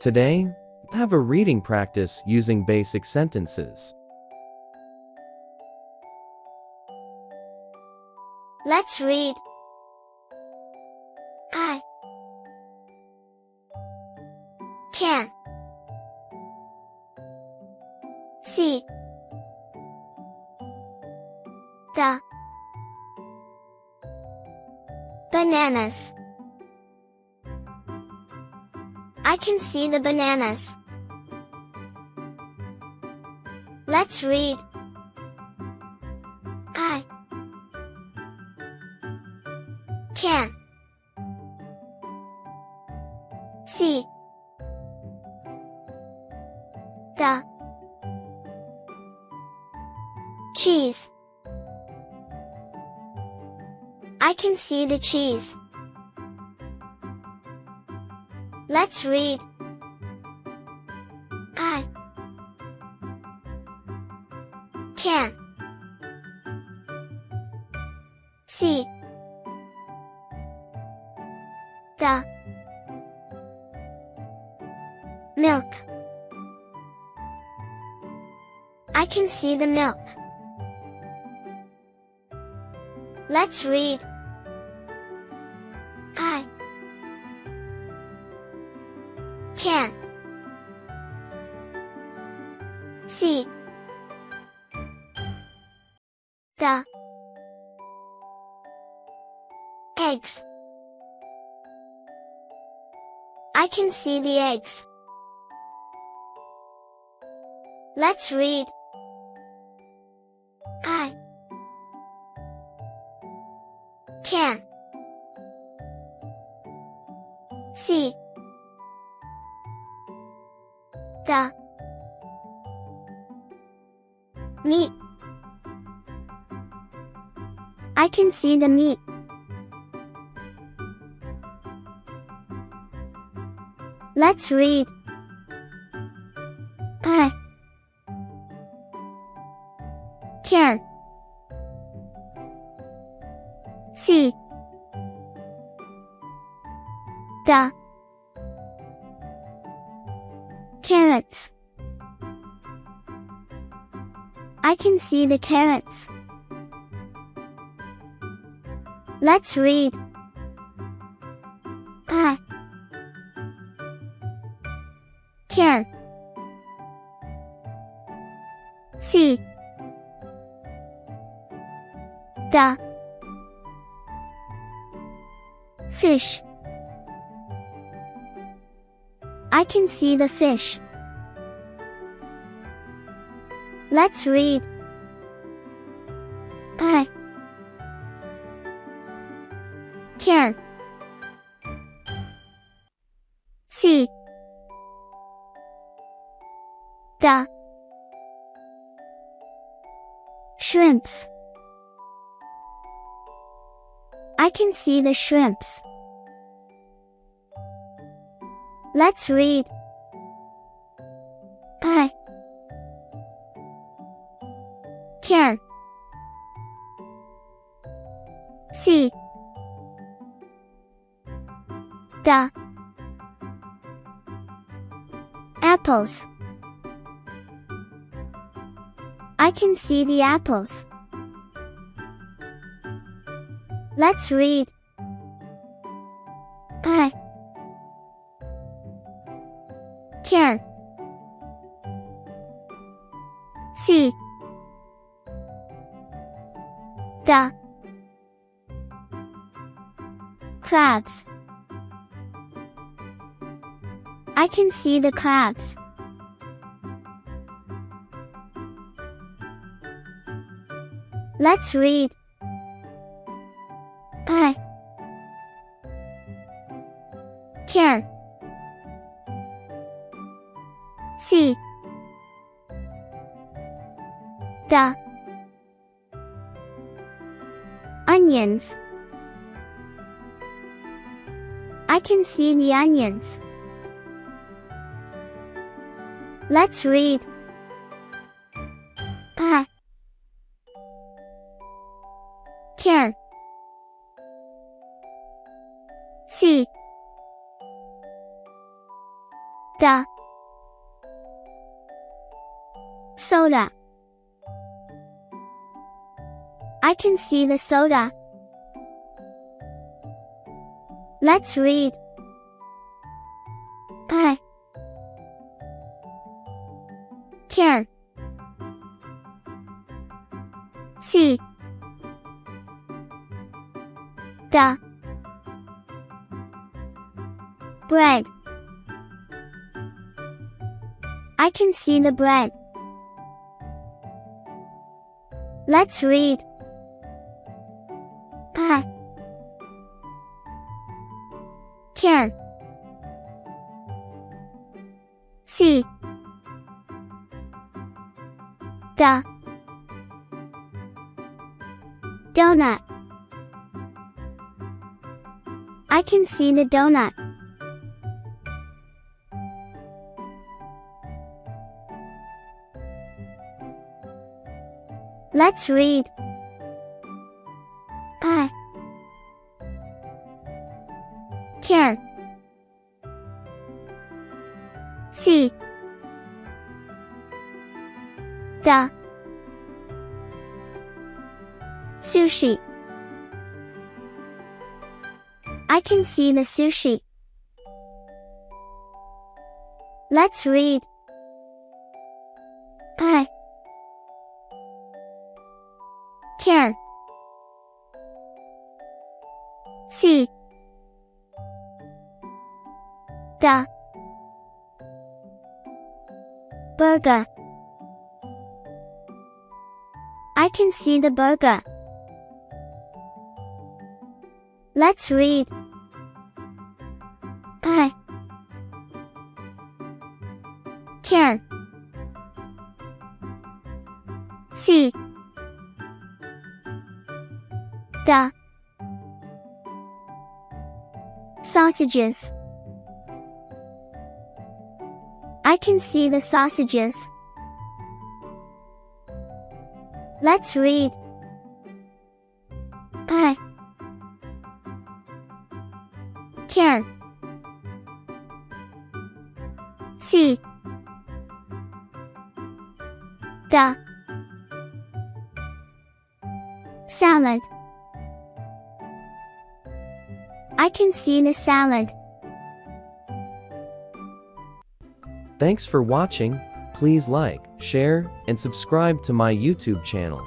Today, have a reading practice using basic sentences. Let's read. I can see the bananas. I can see the bananas. Let's read. I can see the cheese. I can see the cheese. Let's read. I can see the milk. I can see the milk. Let's read. I can see the eggs. I can see the eggs. Let's read. I can see the meat. I can see the meat. Let's read. I can see the carrots. I can see the carrots. Let's read. I can see the fish. I can see the fish. Let's read. I can see the shrimps. I can see the shrimps. Let's read. I can see the apples. I can see the apples. Let's read. I can see the crabs. I can see the crabs. Let's read. I can see the onions. I can see the onions. Let's read. I can see The soda. I can see the soda. Let's read. I can see the bread. I can see the bread. Let's read. I can see the donut. I can see the donut. Let's read. I can see the sushi. I can see the sushi. Let's read. I can see the burger. I can see the burger. Let's read. I can see the sausages. I can see the sausages. Let's read. I can see the salad. I can see the salad. Thanks for watching. Please like, share, and subscribe to my YouTube channel.